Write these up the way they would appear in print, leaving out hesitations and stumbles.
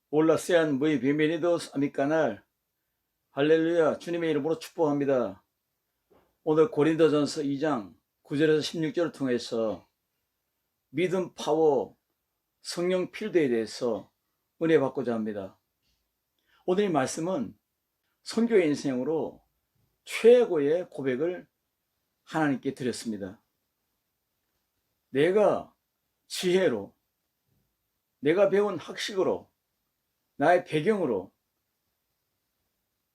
Hola, sean muy bienvenidos a mi canal. 할렐루야, 주님의 이름으로 축복합니다. 오늘 고린도전서 2장 9절에서 16절을 통해서 믿음, 파워, 성령 필드에 대해서 은혜 받고자 합니다. 오늘 이 말씀은 선교의 인생으로 최고의 고백을 하나님께 드렸습니다. 내가 지혜로, 내가 배운 학식으로, 나의 배경으로,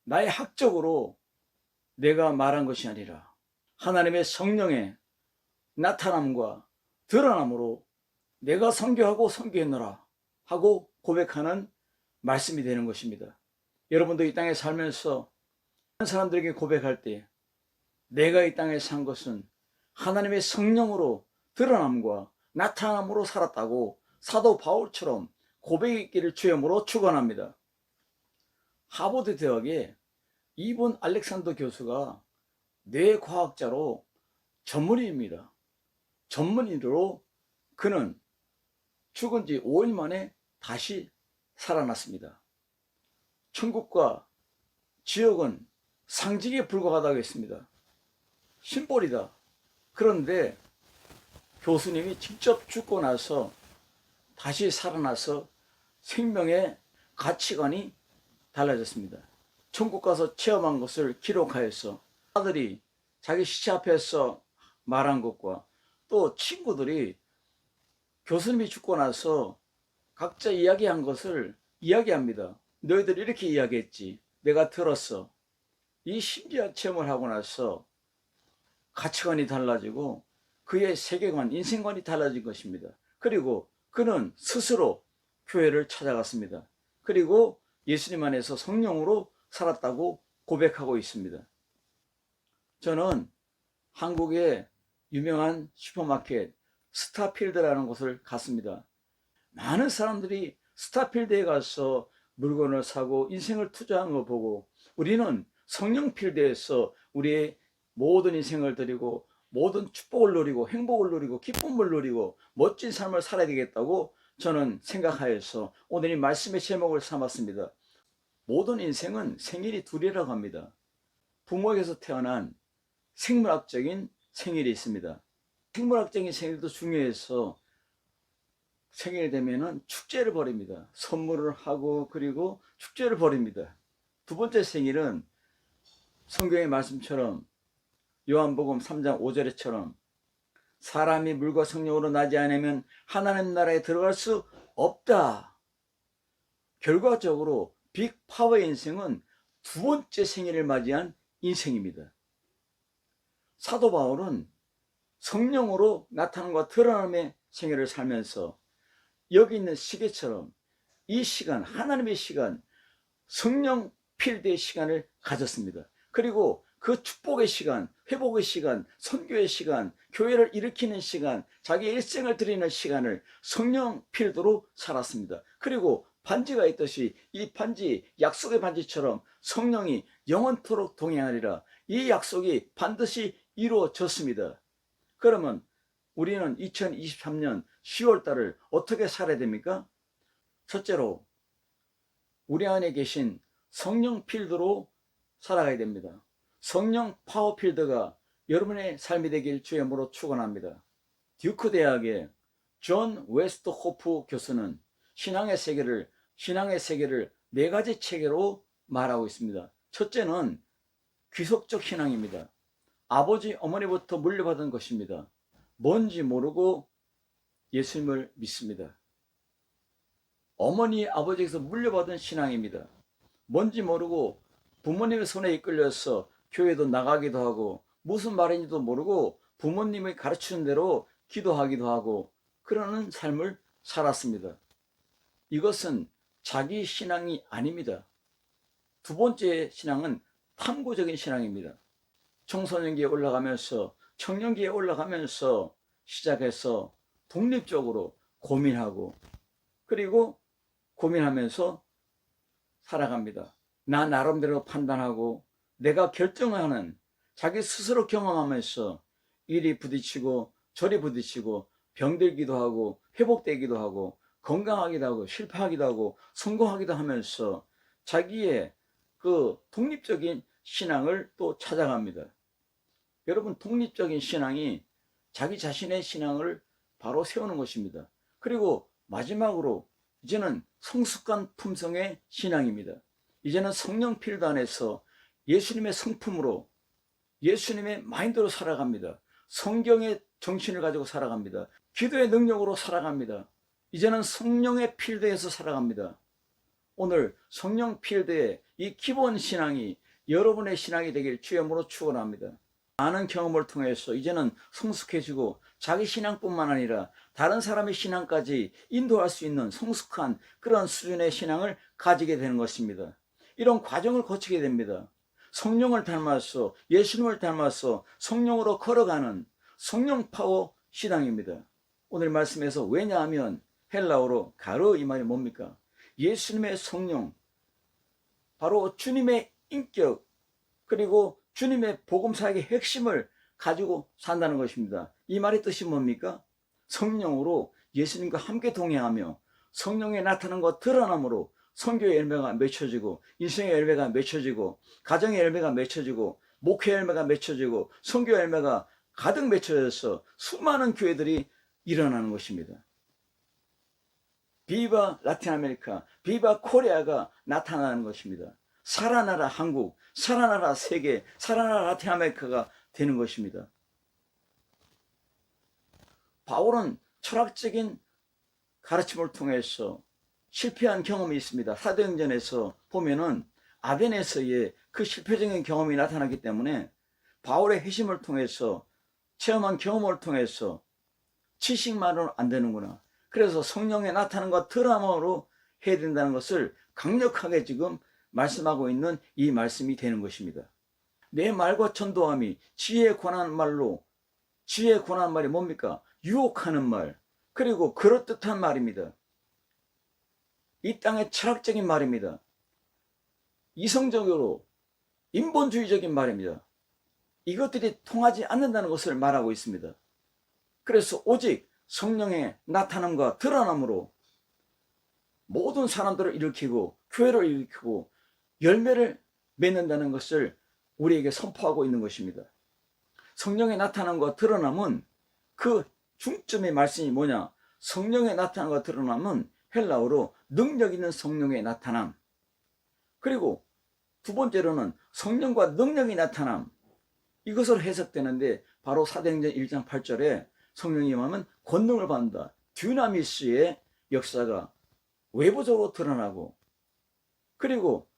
나의 학적으로 내가 말한 것이 아니라 하나님의 성령의 나타남과 드러남으로 내가 선교하고 선교했노라 하고 고백하는 말씀이 되는 것입니다. 여러분도 이 땅에 살면서 다른 사람들에게 고백할 때 내가 이 땅에 산 것은 하나님의 성령으로 드러남과 나타남으로 살았다고 사도 바울처럼 고백이 있기를 주여으로 축원합니다. 하버드 대학의 이본 알렉산더 교수가 뇌과학자로 전문의입니다. 전문의로 그는 죽은 지 5일 만에 다시 살아났습니다. 천국과 지옥은 상징에 불과하다고 했습니다. 심볼이다. 그런데 교수님이 직접 죽고 나서 다시 살아나서 생명의 가치관이 달라졌습니다. 천국 가서 체험한 것을 기록하여서 아들이 자기 시체 앞에서 말한 것과 또 친구들이 교수님이 죽고 나서 각자 이야기한 것을 이야기합니다. 너희들이 이렇게 이야기했지. 내가 들었어. 이 신기한 체험을 하고 나서 가치관이 달라지고 그의 세계관, 인생관이 달라진 것입니다. 그리고 그는 스스로 교회를 찾아갔습니다. 그리고 예수님 안에서 성령으로 살았다고 고백하고 있습니다. 저는 한국의 유명한 슈퍼마켓 스타필드라는 곳을 갔습니다. 많은 사람들이 스타필드에 가서 물건을 사고 인생을 투자한 걸 보고 우리는 성령필드에서 우리의 모든 인생을 드리고 모든 축복을 누리고 행복을 누리고 기쁨을 누리고 멋진 삶을 살아야 되겠다고 저는 생각하여서 오늘 이 말씀의 제목을 삼았습니다. 모든 인생은 생일이 둘이라고 합니다. 부모에게서 태어난 생물학적인 생일이 있습니다. 생물학적인 생일도 중요해서 생일이 되면은 축제를 벌입니다. 선물을 하고 그리고 축제를 벌입니다. 두 번째 생일은 성경의 말씀처럼 요한복음 3장 5절에처럼 사람이 물과 성령으로 나지 않으면 하나님 나라에 들어갈 수 없다. 결과적으로 빅 파워의 인생은 두 번째 생일을 맞이한 인생입니다. 사도 바울은 성령으로 나타남과 드러남의 생애를 살면서 여기 있는 시계처럼 이 시간, 하나님의 시간, 성령 필드의 시간을 가졌습니다. 그리고 그 축복의 시간, 회복의 시간, 선교의 시간, 교회를 일으키는 시간, 자기의 일생을 드리는 시간을 성령 필드로 살았습니다. 그리고 반지가 있듯이 이 반지, 약속의 반지처럼 성령이 영원토록 동행하리라. 이 약속이 반드시 이루어졌습니다. 그러면 우리는 2023년 10월 달을 어떻게 살아야 됩니까? 첫째로 우리 안에 계신 성령 필드로 살아가야 됩니다. 성령 파워 필드가 여러분의 삶이 되길 주의 이름으로 축원합니다. 듀크 대학의 존 웨스트 호프 교수는 신앙의 세계를 네 가지 체계로 말하고 있습니다. 첫째는 귀속적 신앙입니다. 아버지, 어머니부터 물려받은 것입니다. 뭔지 모르고 예수님을 믿습니다. 어머니, 아버지에게서 물려받은 신앙입니다. 뭔지 모르고 부모님의 손에 이끌려서 교회도 나가기도 하고 무슨 말인지도 모르고 부모님이 가르치는 대로 기도하기도 하고 그러는 삶을 살았습니다. 이것은 자기 신앙이 아닙니다. 두 번째 신앙은 탐구적인 신앙입니다. 청소년기에 올라가면서 청년기에 올라가면서 시작해서 독립적으로 고민하고 그리고 고민하면서 살아갑니다. 나 나름대로 판단하고 내가 결정하는 자기 스스로 경험하면서 이리 부딪히고 저리 부딪히고 병들기도 하고 회복되기도 하고 건강하기도 하고 실패하기도 하고 성공하기도 하면서 자기의 그 독립적인 신앙을 또 찾아갑니다. 여러분, 독립적인 신앙이 자기 자신의 신앙을 바로 세우는 것입니다. 그리고 마지막으로 이제는 성숙한 품성의 신앙입니다. 이제는 성령 필드 안에서 예수님의 성품으로, 예수님의 마인드로 살아갑니다. 성경의 정신을 가지고 살아갑니다. 기도의 능력으로 살아갑니다. 이제는 성령의 필드에서 살아갑니다. 오늘 성령 필드의 이 기본 신앙이 여러분의 신앙이 되길 주의 이름으로 축원합니다. 많은 경험을 통해서 이제는 성숙해지고 자기 신앙뿐만 아니라 다른 사람의 신앙까지 인도할 수 있는 성숙한 그런 수준의 신앙을 가지게 되는 것입니다. 이런 과정을 거치게 됩니다. 성령을 닮아서, 예수님을 닮아서 성령으로 걸어가는 성령 파워 신앙입니다. 오늘 말씀에서, 왜냐하면 헬라어로 가르, 이 말이 뭡니까? 예수님의 성령, 바로 주님의 인격, 그리고 주님의 복음사역의 핵심을 가지고 산다는 것입니다. 이 말의 뜻이 뭡니까? 성령으로 예수님과 함께 동행하며 성령에 나타나는 것 드러남으로 선교의 열매가 맺혀지고, 인생의 열매가 맺혀지고, 가정의 열매가 맺혀지고, 목회 열매가 맺혀지고, 선교 열매가 가득 맺혀져서 수많은 교회들이 일어나는 것입니다. 비바 라틴 아메리카, 비바 코리아가 나타나는 것입니다. 살아나라 한국, 살아나라 세계, 살아나라 라틴 아메리카가 되는 것입니다. 바울은 철학적인 가르침을 통해서 실패한 경험이 있습니다. 사도행전에서 보면은 아덴에서의 그 실패적인 경험이 나타나기 때문에 바울의 회심을 통해서, 체험한 경험을 통해서 지식만으로는 안 되는구나, 그래서 성령에 나타나는 것 드라마로 해야 된다는 것을 강력하게 지금 말씀하고 있는 이 말씀이 되는 것입니다. 내 말과 전도함이 지혜에 관한 말로, 지혜에 관한 말이 뭡니까? 유혹하는 말, 그리고 그럴듯한 말입니다. 이 땅의 철학적인 말입니다. 이성적으로 인본주의적인 말입니다. 이것들이 통하지 않는다는 것을 말하고 있습니다. 그래서 오직 성령의 나타남과 드러남으로 모든 사람들을 일으키고 교회를 일으키고 열매를 맺는다는 것을 우리에게 선포하고 있는 것입니다. 성령의 나타남과 드러남은 그 중점의 말씀이 뭐냐? 성령의 나타남과 드러남은 헬라어로 능력 있는 성령의 나타남, 그리고 두 번째로는 성령과 능력이 나타남, 이것으로 해석되는데 바로 사도행전 1장 8절에 성령이 임하면 권능을 받는다, 듀나미스의 역사가 외부적으로 드러나고, 그리고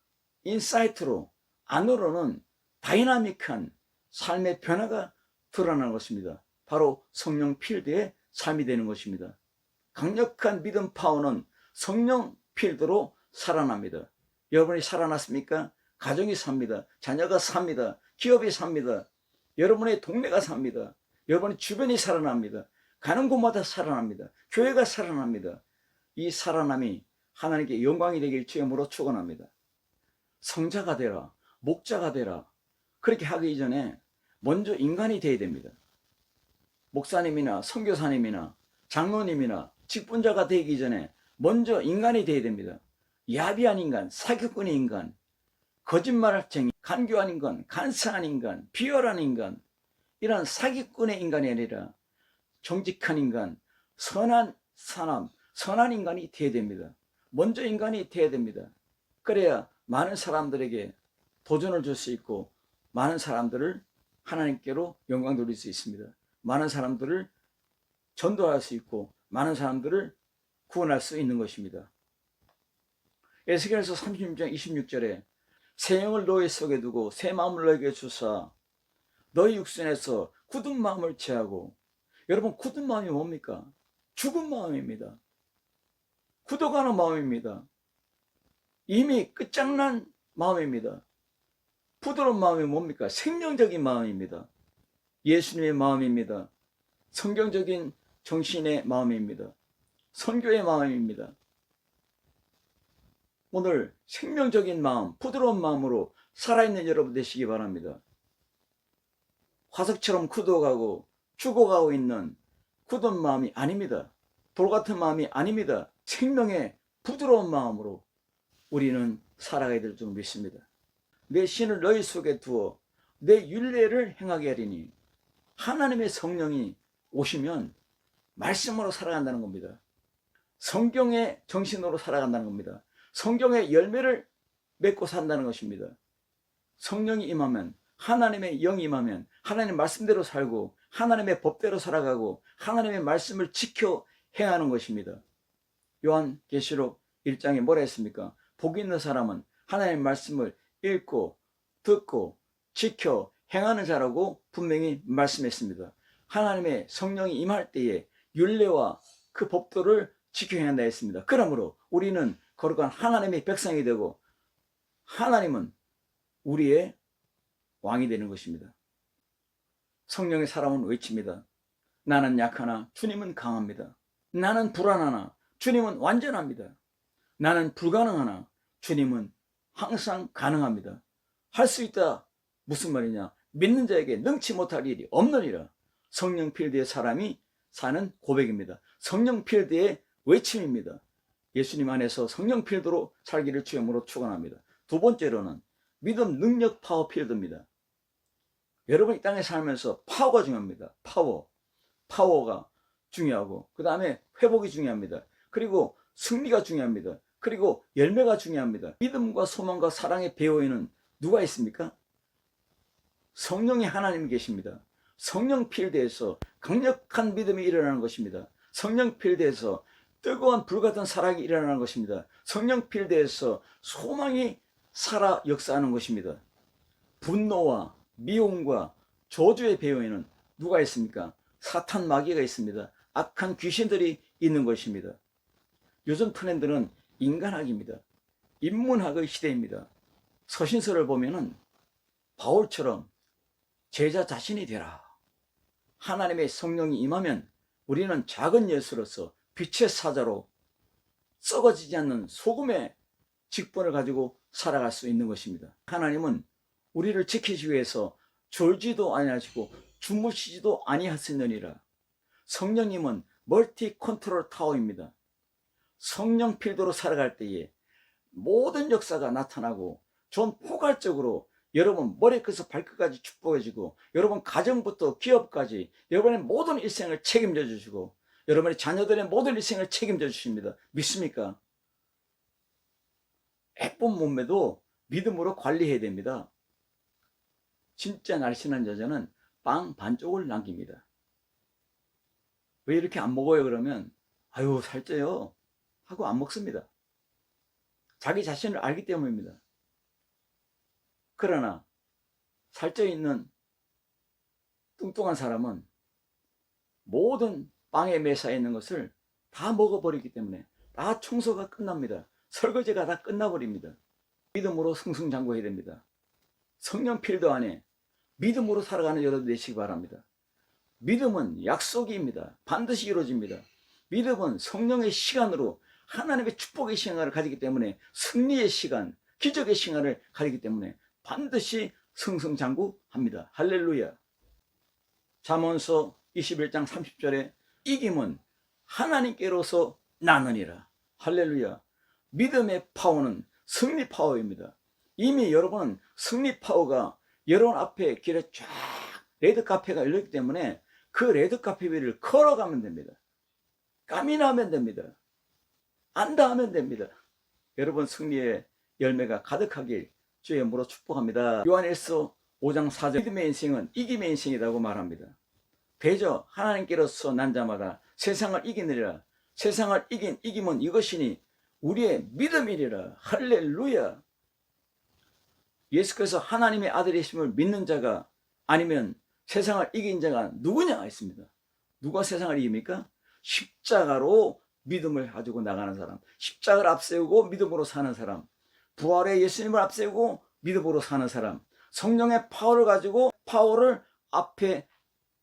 인사이트로, 안으로는 다이나믹한 삶의 변화가 드러나는 것입니다. 바로 성령 필드의 삶이 되는 것입니다. 강력한 믿음 파워는 성령 필드로 살아납니다. 여러분이 살아났습니까? 가정이 삽니다. 자녀가 삽니다. 기업이 삽니다. 여러분의 동네가 삽니다. 여러분의 주변이 살아납니다. 가는 곳마다 살아납니다. 교회가 살아납니다. 이 살아남이 하나님께 영광이 되길 주의 이름으로 축원합니다. 성자가 되라, 목자가 되라, 그렇게 하기 이전에 먼저 인간이 되어야 됩니다. 목사님이나 선교사님이나 장로님이나 직분자가 되기 전에 먼저 인간이 되어야 됩니다. 야비한 인간, 사기꾼의 인간, 거짓말쟁이, 간교한 인간, 간사한 인간, 비열한 인간, 이런 사기꾼의 인간이 아니라 정직한 인간, 선한 사람, 선한 인간이 되어야 됩니다. 먼저 인간이 되어야 됩니다. 그래야 많은 사람들에게 도전을 줄 수 있고 많은 사람들을 하나님께로 영광 돌릴 수 있습니다. 많은 사람들을 전도할 수 있고 많은 사람들을 구원할 수 있는 것입니다. 에스겔서 36장 26절에 새 영을 너희 속에 두고 새 마음을 너에게 주사 너희 육신에서 굳은 마음을 제하고, 여러분, 굳은 마음이 뭡니까? 죽은 마음입니다. 굳어가는 마음입니다. 이미 끝장난 마음입니다. 부드러운 마음이 뭡니까? 생명적인 마음입니다. 예수님의 마음입니다. 성경적인 정신의 마음입니다. 선교의 마음입니다. 오늘 생명적인 마음, 부드러운 마음으로 살아있는 여러분 되시기 바랍니다. 화석처럼 굳어가고 죽어가고 있는 굳은 마음이 아닙니다. 돌 같은 마음이 아닙니다. 생명의 부드러운 마음으로 우리는 살아가야 될 줄 믿습니다. 내 신을 너희 속에 두어 내 율례를 행하게 하리니, 하나님의 성령이 오시면 말씀으로 살아간다는 겁니다. 성경의 정신으로 살아간다는 겁니다. 성경의 열매를 맺고 산다는 것입니다. 성령이 임하면, 하나님의 영이 임하면 하나님 말씀대로 살고 하나님의 법대로 살아가고 하나님의 말씀을 지켜 행하는 것입니다. 요한계시록 1장에 뭐라 했습니까? 복 있는 사람은 하나님의 말씀을 읽고 듣고 지켜 행하는 자라고 분명히 말씀했습니다. 하나님의 성령이 임할 때에 율례와 그 법도를 지켜 행한다 했습니다. 그러므로 우리는 거룩한 하나님의 백성이 되고 하나님은 우리의 왕이 되는 것입니다. 성령의 사람은 외칩니다. 나는 약하나 주님은 강합니다. 나는 불안하나 주님은 완전합니다. 나는 불가능하나 주님은 항상 가능합니다. 할 수 있다. 무슨 말이냐? 믿는 자에게 능치 못할 일이 없느니라. 성령 필드의 사람이 사는 고백입니다. 성령 필드의 외침입니다. 예수님 안에서 성령 필드로 살기를 주님으로 축원합니다. 두 번째로는 믿음, 능력, 파워 필드입니다. 여러분 이 땅에 살면서 파워가 중요합니다. 파워가 중요하고, 그 다음에 회복이 중요합니다. 그리고 승리가 중요합니다. 그리고 열매가 중요합니다. 믿음과 소망과 사랑의 배후에는 누가 있습니까? 성령이 하나님 계십니다. 성령 필드에서 강력한 믿음이 일어나는 것입니다. 성령 필드에서 뜨거운 불같은 사랑이 일어나는 것입니다. 성령 필드에서 소망이 살아 역사하는 것입니다. 분노와 미움과 저주의 배후에는 누가 있습니까? 사탄 마귀가 있습니다. 악한 귀신들이 있는 것입니다. 요즘 트렌드는 인간학입니다. 인문학의 시대입니다. 서신서를 보면은 바울처럼 제자 자신이 되라. 하나님의 성령이 임하면 우리는 작은 예수로서 빛의 사자로 썩어지지 않는 소금의 직분을 가지고 살아갈 수 있는 것입니다. 하나님은 우리를 지키기 위해서 졸지도 아니하시고 주무시지도 아니하시느니라. 성령님은 멀티 컨트롤 타워입니다. 성령 필드로 살아갈 때에 모든 역사가 나타나고 좀 포괄적으로 여러분 머리끝에서 발끝까지 축복해주고, 여러분 가정부터 기업까지 여러분의 모든 일생을 책임져 주시고, 여러분의 자녀들의 모든 일생을 책임져 주십니다. 믿습니까? 예쁜 몸매도 믿음으로 관리해야 됩니다. 진짜 날씬한 여자는 빵 반쪽을 남깁니다. 왜 이렇게 안 먹어요? 그러면 아유 살쪄요 하고 안 먹습니다. 자기 자신을 알기 때문입니다. 그러나 살쪄 있는 뚱뚱한 사람은 모든 빵에 매사에 있는 것을 다 먹어버리기 때문에 다 청소가 끝납니다. 설거지가 다 끝나버립니다. 믿음으로 승승장구해야 됩니다. 성령 필드 안에 믿음으로 살아가는 여러분 되시기 바랍니다. 믿음은 약속입니다. 반드시 이루어집니다. 믿음은 성령의 시간으로 하나님의 축복의 시간을 가지기 때문에, 승리의 시간, 기적의 시간을 가지기 때문에 반드시 승승장구합니다. 할렐루야. 잠언서 21장 30절에 이김은 하나님께로서 나느니라. 할렐루야. 믿음의 파워는 승리 파워입니다. 이미 여러분은 승리 파워가 여러분 앞에 길에 쫙 레드카페가 열렸기 때문에 그 레드카페 위를 걸어가면 됩니다. 까미나면 됩니다. 안다 하면 됩니다. 여러분 승리의 열매가 가득하길 주의 이름으로 축복합니다. 요한일서 5장 4절, 믿음의 인생은 이김의 인생이라고 말합니다. 대저 하나님께로서 난 자마다 세상을 이기느니라. 세상을 이긴 이김은 이것이니 우리의 믿음이리라. 할렐루야. 예수께서 하나님의 아들이심을 믿는 자가 아니면 세상을 이긴 자가 누구냐 했습니다. 누가 세상을 이깁니까? 십자가로 믿음을 가지고 나가는 사람, 십자가를 앞세우고 믿음으로 사는 사람, 부활의 예수님을 앞세우고 믿음으로 사는 사람, 성령의 파워를 가지고 파워를 앞에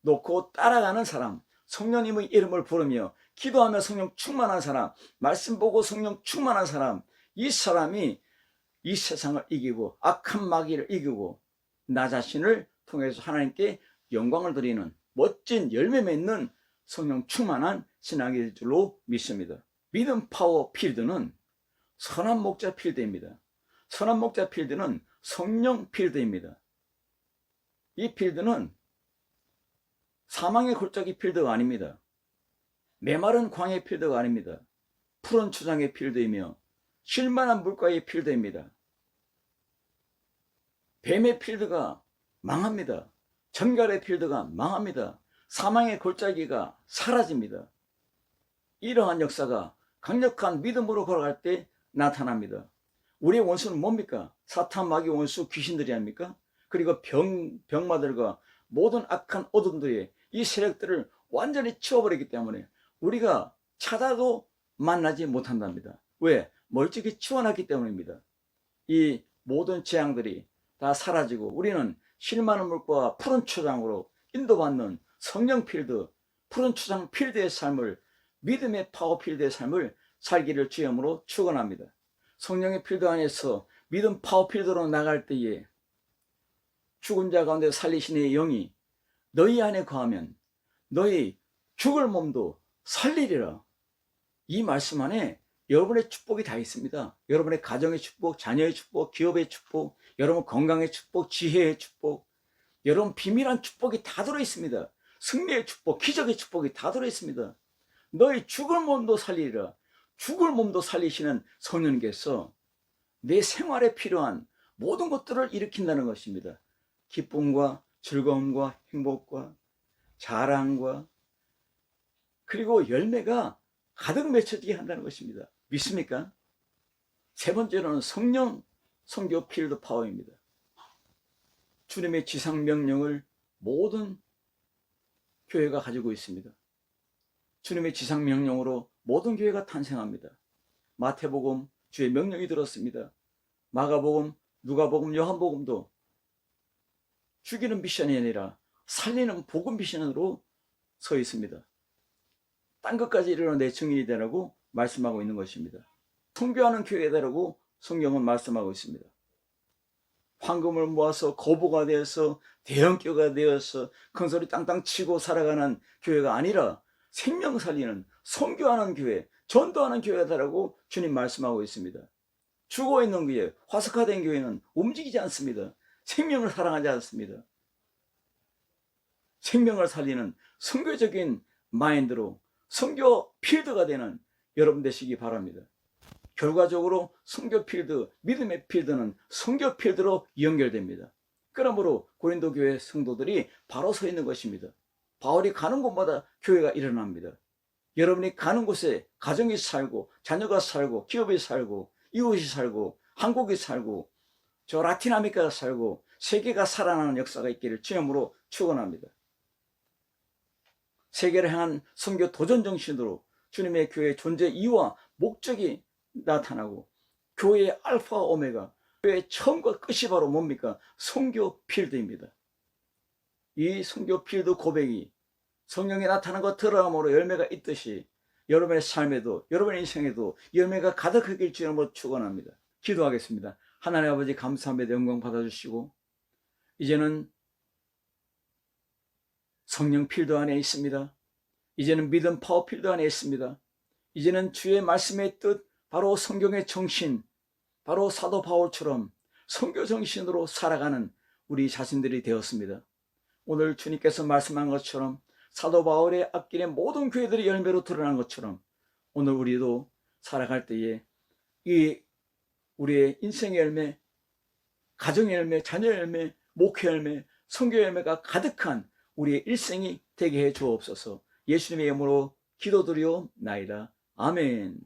놓고 따라가는 사람, 성령님의 이름을 부르며 기도하며 성령 충만한 사람, 말씀 보고 성령 충만한 사람, 이 사람이 이 세상을 이기고 악한 마귀를 이기고 나 자신을 통해서 하나님께 영광을 드리는 멋진 열매 맺는 성령 충만한 신앙이 될 줄로 믿습니다. 믿음 파워 필드는 선한 목자 필드입니다. 선한 목자 필드는 성령 필드입니다. 이 필드는 사망의 골짜기 필드가 아닙니다. 메마른 광해 필드가 아닙니다. 푸른 초장의 필드이며 쉴만한 물가의 필드입니다. 뱀의 필드가 망합니다. 전갈의 필드가 망합니다. 사망의 골짜기가 사라집니다. 이러한 역사가 강력한 믿음으로 걸어갈 때 나타납니다. 우리의 원수는 뭡니까? 사탄, 마귀, 원수, 귀신들이 아닙니까? 그리고 병마들과 모든 악한 어둠들의 이 세력들을 완전히 치워버리기 때문에 우리가 찾아도 만나지 못한답니다. 왜? 멀찍이 치워놨기 때문입니다. 이 모든 재앙들이 다 사라지고 우리는 쉴만한 물과 푸른 초장으로 인도받는 성령 필드, 푸른 초장 필드의 삶을, 믿음의 파워 필드의 삶을 살기를 주임으로 축원합니다. 성령의 필드 안에서 믿음 파워 필드로 나갈 때에 죽은 자 가운데 살리신 이의 영이 너희 안에 거하면 너희 죽을 몸도 살리리라. 이 말씀 안에 여러분의 축복이 다 있습니다. 여러분의 가정의 축복, 자녀의 축복, 기업의 축복, 여러분 건강의 축복, 지혜의 축복, 여러분 비밀한 축복이 다 들어있습니다. 승리의 축복, 기적의 축복이 다 들어있습니다. 너희 죽을 몸도 살리리라. 죽을 몸도 살리시는 성령께서 내 생활에 필요한 모든 것들을 일으킨다는 것입니다. 기쁨과 즐거움과 행복과 자랑과 그리고 열매가 가득 맺혀지게 한다는 것입니다. 믿습니까? 세 번째로는 성령 선교 필드 파워입니다. 주님의 지상 명령을 모든 교회가 가지고 있습니다. 주님의 지상 명령으로 모든 교회가 탄생합니다. 마태복음 주의 명령이 들었습니다. 마가복음, 누가복음, 요한복음도 죽이는 미션이 아니라 살리는 복음 미션으로 서 있습니다. 딴 것까지 이르러 내 증인이 되라고 말씀하고 있는 것입니다. 선교하는 교회다라고 성경은 말씀하고 있습니다. 황금을 모아서 거부가 되어서 대형교가 되어서 큰소리 땅땅 치고 살아가는 교회가 아니라 생명 살리는 선교하는 교회, 전도하는 교회다라고 주님 말씀하고 있습니다. 죽어있는 교회, 화석화된 교회는 움직이지 않습니다. 생명을 사랑하지 않습니다. 생명을 살리는 선교적인 마인드로 선교 필드가 되는 여러분 되시기 바랍니다. 결과적으로 선교 필드, 믿음의 필드는 선교 필드로 연결됩니다. 그러므로 고린도 교회 성도들이 바로 서 있는 것입니다. 바울이 가는 곳마다 교회가 일어납니다. 여러분이 가는 곳에 가정이 살고 자녀가 살고 기업이 살고 이웃이 살고 한국이 살고 저 라틴 아메리카가 살고 세계가 살아나는 역사가 있기를 주님으로 축원합니다. 세계를 향한 선교 도전 정신으로 주님의 교회의 존재 이유와 목적이 나타나고 교회의 알파와 오메가, 교회의 처음과 끝이 바로 뭡니까? 선교 필드입니다. 이 선교 필드 고백이 성령이 나타난 것 드러남으로 열매가 있듯이 여러분의 삶에도 여러분의 인생에도 열매가 가득하길 주님으로 축원합니다. 기도하겠습니다. 하나님 아버지 감사합니다. 영광 받아주시고 이제는 성령 필드 안에 있습니다. 이제는 믿음 파워 필드 안에 있습니다. 이제는 주의 말씀의 뜻, 바로 성경의 정신, 바로 사도 바울처럼 선교 정신으로 살아가는 우리 자신들이 되었습니다. 오늘 주님께서 말씀한 것처럼 사도 바울의 앞길에 모든 교회들이 열매로 드러난 것처럼 오늘 우리도 살아갈 때에 이 우리의 인생의 열매, 가정의 열매, 자녀 열매, 목회 열매, 선교 열매가 가득한 우리의 일생이 되게 해 주옵소서. 예수님의 이름으로 기도드리옵나이다. 아멘.